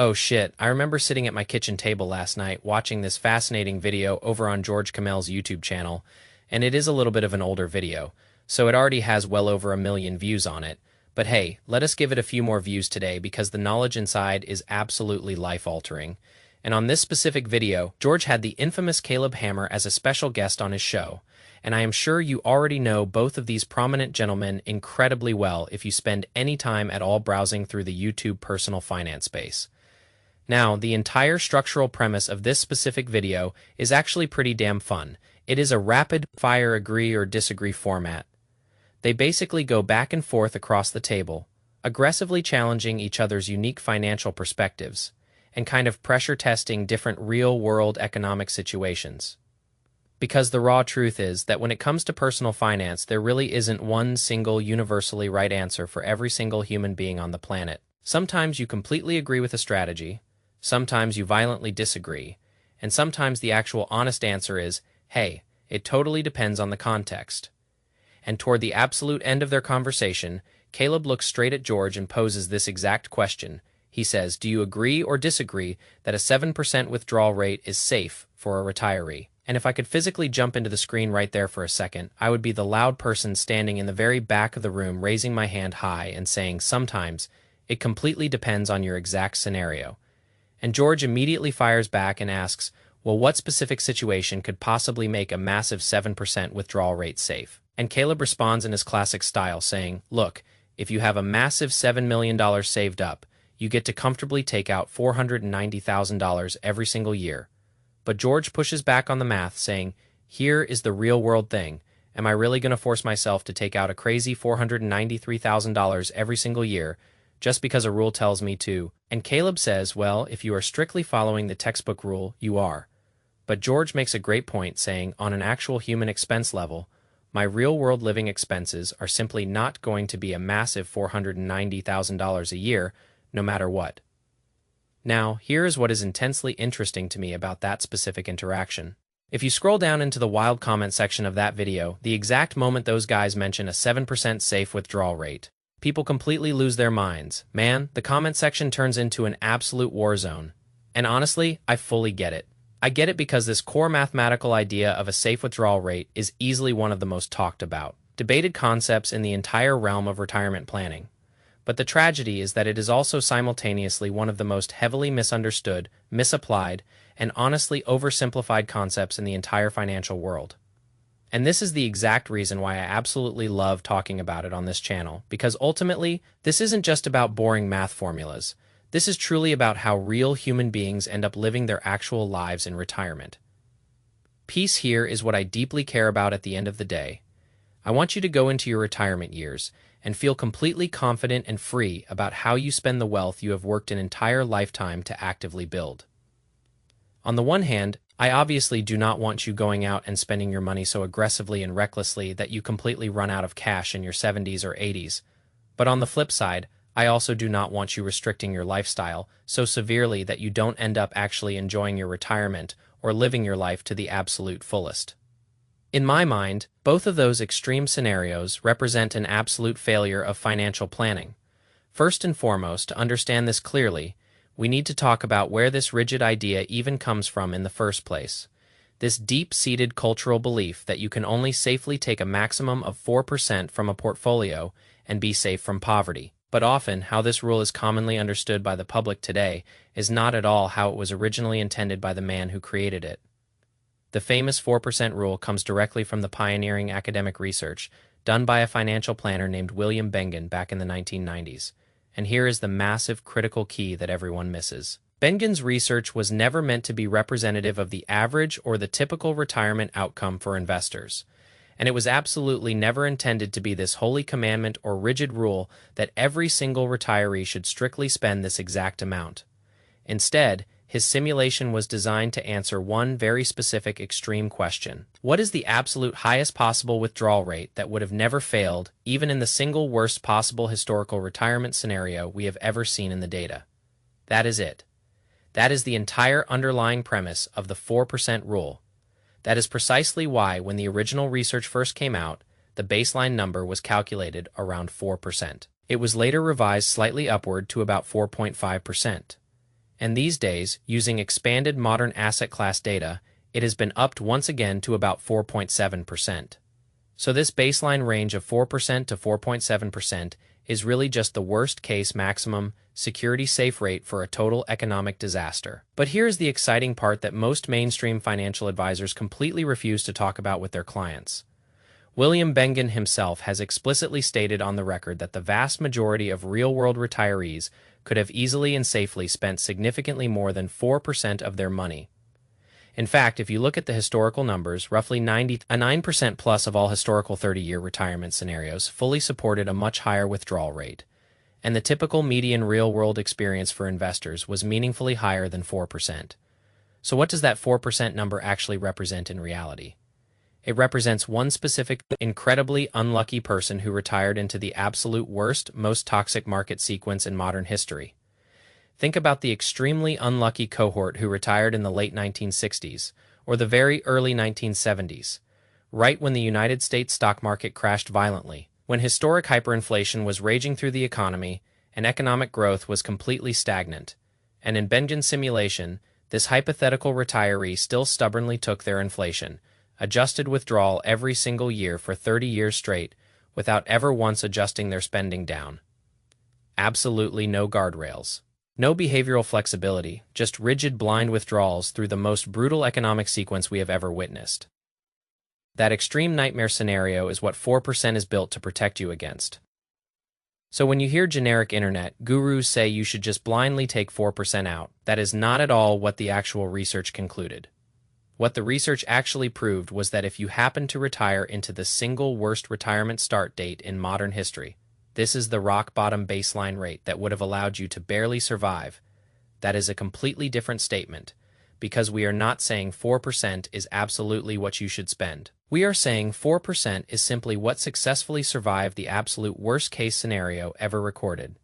Oh shit, I remember sitting at my kitchen table last night watching this fascinating video over on George Kamel's YouTube channel, and it is a little bit of an older video, so it already has well over 1 million views on it. But hey, let us give it a few more views today because the knowledge inside is absolutely life-altering. And on this specific video, George had the infamous Caleb Hammer as a special guest on his show. And I am sure you already know both of these prominent gentlemen incredibly well if you spend any time at all browsing through the YouTube personal finance space. Now, the entire structural premise of this specific video is actually pretty damn fun. It is a rapid-fire agree or disagree format. They basically go back and forth across the table, aggressively challenging each other's unique financial perspectives, and kind of pressure testing different real-world economic situations. Because the raw truth is that when it comes to personal finance, there really isn't one single universally right answer for every single human being on the planet. Sometimes you completely agree with a strategy, sometimes you violently disagree, and sometimes the actual honest answer is, hey, it totally depends on the context. And toward the absolute end of their conversation, Caleb looks straight at George and poses this exact question. He says, do you agree or disagree that a 7% withdrawal rate is safe for a retiree? And if I could physically jump into the screen right there for a second, I would be the loud person standing in the very back of the room raising my hand high and saying, sometimes, it completely depends on your exact scenario. And George immediately fires back and asks, well, what specific situation could possibly make a massive 7% withdrawal rate safe? And Caleb responds in his classic style, saying, look, if you have a massive $7 million saved up, you get to comfortably take out $490,000 every single year. But George pushes back on the math, saying, here is the real-world thing. Am I really going to force myself to take out a crazy $493,000 every single year just because a rule tells me to? And Caleb says, well, if you are strictly following the textbook rule, you are. But George makes a great point, saying, on an actual human expense level, my real-world living expenses are simply not going to be a massive $490,000 a year, no matter what. Now, here is what is intensely interesting to me about that specific interaction. If you scroll down into the wild comment section of that video, the exact moment those guys mention a 7% safe withdrawal rate, people completely lose their minds. Man, the comment section turns into an absolute war zone. And honestly, I fully get it. I get it because this core mathematical idea of a safe withdrawal rate is easily one of the most talked about, debated concepts in the entire realm of retirement planning. But the tragedy is that it is also simultaneously one of the most heavily misunderstood, misapplied, and honestly oversimplified concepts in the entire financial world. And this is the exact reason why I absolutely love talking about it on this channel, because ultimately, this isn't just about boring math formulas. This is truly about how real human beings end up living their actual lives in retirement. Peace here is what I deeply care about at the end of the day. I want you to go into your retirement years and feel completely confident and free about how you spend the wealth you have worked an entire lifetime to actively build. On the one hand, I obviously do not want you going out and spending your money so aggressively and recklessly that you completely run out of cash in your 70s or 80s. But on the flip side, I also do not want you restricting your lifestyle so severely that you don't end up actually enjoying your retirement or living your life to the absolute fullest. In my mind, both of those extreme scenarios represent an absolute failure of financial planning. First and foremost, to understand this clearly, we need to talk about where this rigid idea even comes from in the first place. This deep-seated cultural belief that you can only safely take a maximum of 4% from a portfolio and be safe from poverty. But often, how this rule is commonly understood by the public today is not at all how it was originally intended by the man who created it. The famous 4% rule comes directly from the pioneering academic research done by a financial planner named William Bengen back in the 1990s. And here is the massive critical key that everyone misses. Bengen's research was never meant to be representative of the average or the typical retirement outcome for investors. And it was absolutely never intended to be this holy commandment or rigid rule that every single retiree should strictly spend this exact amount. Instead, his simulation was designed to answer one very specific extreme question. What is the absolute highest possible withdrawal rate that would have never failed, even in the single worst possible historical retirement scenario we have ever seen in the data? That is it. That is the entire underlying premise of the 4% rule. That is precisely why, when the original research first came out, the baseline number was calculated around 4%. It was later revised slightly upward to about 4.5%. And these days, using expanded modern asset class data, it has been upped once again to about 4.7%. So this baseline range of 4% to 4.7% is really just the worst-case maximum security-safe rate for a total economic disaster. But here's the exciting part that most mainstream financial advisors completely refuse to talk about with their clients. William Bengen himself has explicitly stated on the record that the vast majority of real-world retirees could have easily and safely spent significantly more than 4% of their money. In fact, if you look at the historical numbers, roughly 9% plus of all historical 30-year retirement scenarios fully supported a much higher withdrawal rate, and the typical median real-world experience for investors was meaningfully higher than 4%. So what does that 4% number actually represent in reality? It represents one specific, incredibly unlucky person who retired into the absolute worst, most toxic market sequence in modern history. Think about the extremely unlucky cohort who retired in the late 1960s or the very early 1970s, right when the United States stock market crashed violently, when historic hyperinflation was raging through the economy and economic growth was completely stagnant. And in Bengen's simulation, this hypothetical retiree still stubbornly took their inflation, adjusted withdrawal every single year for 30 years straight without ever once adjusting their spending down. Absolutely no guardrails. No behavioral flexibility, just rigid blind withdrawals through the most brutal economic sequence we have ever witnessed. That extreme nightmare scenario is what 4% is built to protect you against. So when you hear generic internet gurus say you should just blindly take 4% out, that is not at all what the actual research concluded. What the research actually proved was that if you happen to retire into the single worst retirement start date in modern history, this is the rock-bottom baseline rate that would have allowed you to barely survive. That is a completely different statement, because we are not saying 4% is absolutely what you should spend. We are saying 4% is simply what successfully survived the absolute worst-case scenario ever recorded.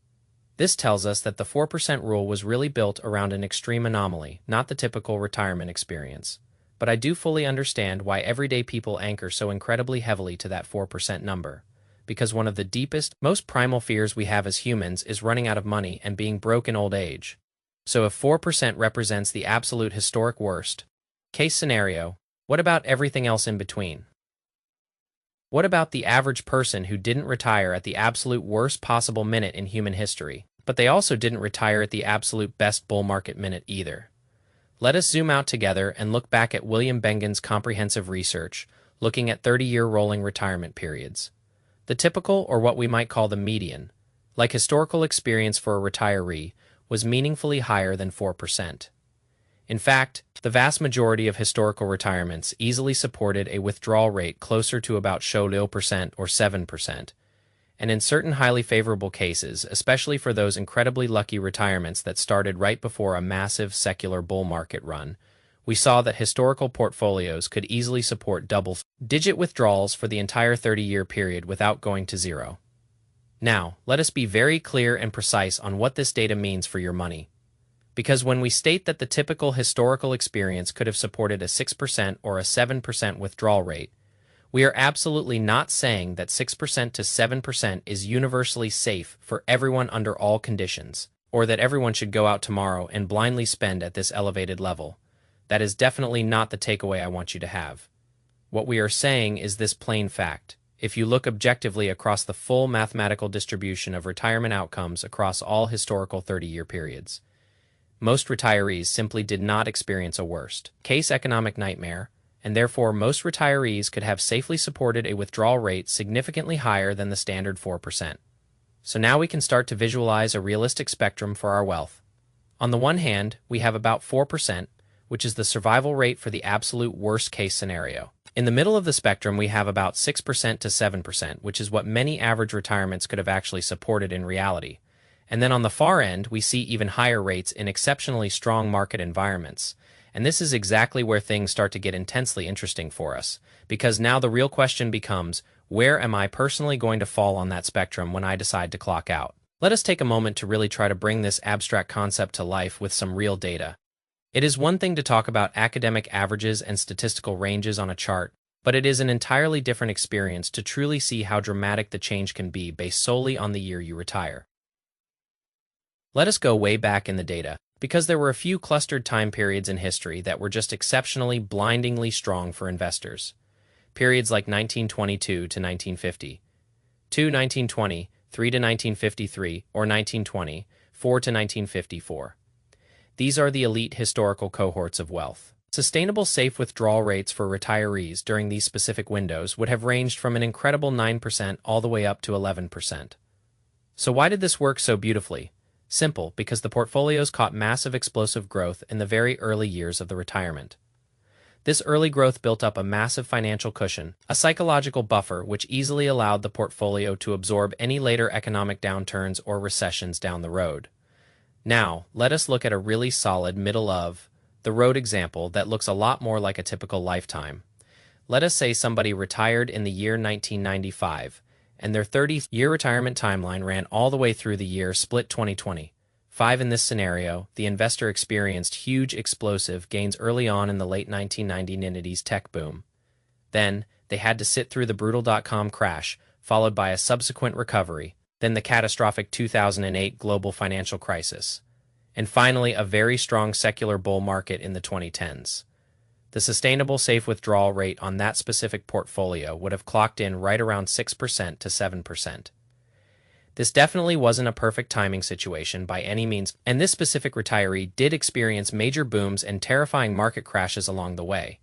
This tells us that the 4% rule was really built around an extreme anomaly, not the typical retirement experience. But I do fully understand why everyday people anchor so incredibly heavily to that 4% number. Because one of the deepest, most primal fears we have as humans is running out of money and being broke in old age. So if 4% represents the absolute historic worst case scenario, what about everything else in between? What about the average person who didn't retire at the absolute worst possible minute in human history, but they also didn't retire at the absolute best bull market minute either? Let us zoom out together and look back at William Bengen's comprehensive research, looking at 30-year rolling retirement periods. The typical, or what we might call the median, like historical experience for a retiree, was meaningfully higher than 4%. In fact, the vast majority of historical retirements easily supported a withdrawal rate closer to about 0% or 7%. And in certain highly favorable cases, especially for those incredibly lucky retirements that started right before a massive secular bull market run, we saw that historical portfolios could easily support double-digit withdrawals for the entire 30-year period without going to zero. Now, let us be very clear and precise on what this data means for your money. Because when we state that the typical historical experience could have supported a 6% or a 7% withdrawal rate, we are absolutely not saying that 6% to 7% is universally safe for everyone under all conditions, or that everyone should go out tomorrow and blindly spend at this elevated level. That is definitely not the takeaway I want you to have. What we are saying is this plain fact. If you look objectively across the full mathematical distribution of retirement outcomes across all historical 30-year periods, most retirees simply did not experience a worst-case economic nightmare, and therefore most retirees could have safely supported a withdrawal rate significantly higher than the standard 4%. So now we can start to visualize a realistic spectrum for our wealth. On the one hand, we have about 4%, which is the survival rate for the absolute worst-case scenario. In the middle of the spectrum, we have about 6% to 7%, which is what many average retirements could have actually supported in reality. And then on the far end, we see even higher rates in exceptionally strong market environments. And this is exactly where things start to get intensely interesting for us, because now the real question becomes, where am I personally going to fall on that spectrum when I decide to clock out? Let us take a moment to really try to bring this abstract concept to life with some real data. It is one thing to talk about academic averages and statistical ranges on a chart, but it is an entirely different experience to truly see how dramatic the change can be based solely on the year you retire. Let us go way back in the data. Because there were a few clustered time periods in history that were just exceptionally, blindingly strong for investors. Periods like 1922 to 1950, 1920, 3 to 1953, or 1920, 4 to 1954. These are the elite historical cohorts of wealth. Sustainable safe withdrawal rates for retirees during these specific windows would have ranged from an incredible 9% all the way up to 11%. So why did this work so beautifully? Simple, because the portfolios caught massive explosive growth in the very early years of the retirement. This early growth built up a massive financial cushion, a psychological buffer which easily allowed the portfolio to absorb any later economic downturns or recessions down the road. Now, let us look at a really solid middle-of-the-road example that looks a lot more like a typical lifetime. Let us say somebody retired in the year 1995, and their 30-year retirement timeline ran all the way through the year split 2020. In this scenario, the investor experienced huge explosive gains early on in the late 1990s tech boom. Then, they had to sit through the brutal dot-com crash, followed by a subsequent recovery, then the catastrophic 2008 global financial crisis, and finally a very strong secular bull market in the 2010s. The sustainable safe withdrawal rate on that specific portfolio would have clocked in right around 6% to 7%. This definitely wasn't a perfect timing situation by any means, and this specific retiree did experience major booms and terrifying market crashes along the way.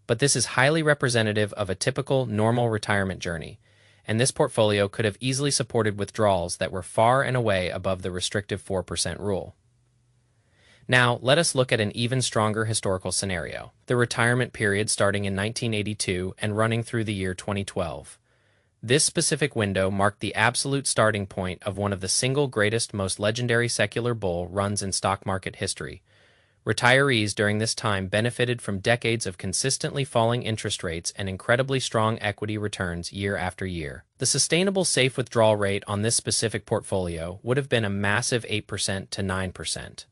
But this is highly representative of a typical, normal retirement journey, and this portfolio could have easily supported withdrawals that were far and away above the restrictive 4% rule. Now, let us look at an even stronger historical scenario, the retirement period starting in 1982 and running through the year 2012. This specific window marked the absolute starting point of one of the single greatest, most legendary secular bull runs in stock market history. Retirees during this time benefited from decades of consistently falling interest rates and incredibly strong equity returns year after year. The sustainable safe withdrawal rate on this specific portfolio would have been a massive 8% to 9%.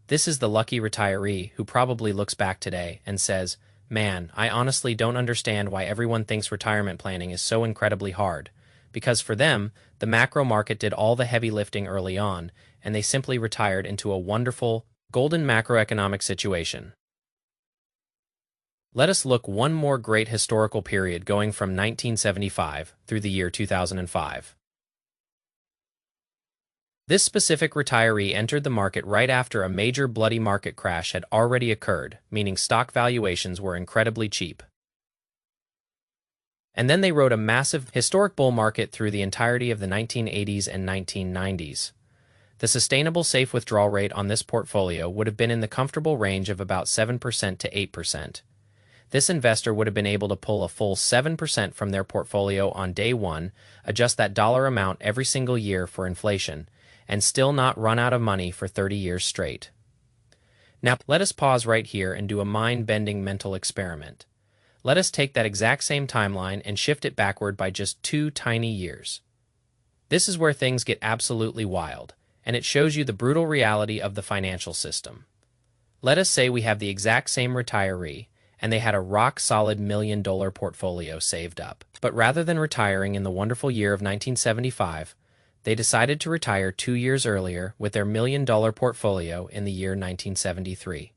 This is the lucky retiree who probably looks back today and says, "Man, I honestly don't understand why everyone thinks retirement planning is so incredibly hard." Because for them, the macro market did all the heavy lifting early on, and they simply retired into a wonderful, golden macroeconomic situation. Let us look one more great historical period going from 1975 through the year 2005. This specific retiree entered the market right after a major bloody market crash had already occurred, meaning stock valuations were incredibly cheap. And then they rode a massive, historic bull market through the entirety of the 1980s and 1990s. The sustainable safe withdrawal rate on this portfolio would have been in the comfortable range of about 7% to 8%. This investor would have been able to pull a full 7% from their portfolio on day one, adjust that dollar amount every single year for inflation, and still not run out of money for 30 years straight. Now, let us pause right here and do a mind-bending mental experiment. Let us take that exact same timeline and shift it backward by just 2 tiny years. This is where things get absolutely wild, and it shows you the brutal reality of the financial system. Let us say we have the exact same retiree, and they had a rock-solid $1 million portfolio saved up. But rather than retiring in the wonderful year of 1975, they decided to retire 2 years earlier with their $1 million portfolio in the year 1973.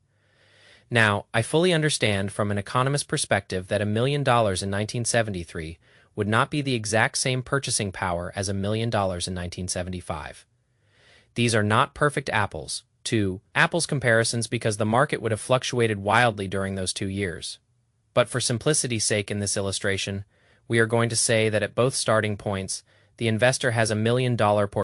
Now, I fully understand from an economist's perspective that $1 million in 1973 would not be the exact same purchasing power as $1 million in 1975. These are not perfect apples to apples comparisons because the market would have fluctuated wildly during those 2 years. But for simplicity's sake in this illustration, we are going to say that at both starting points, the investor has $1 million portfolio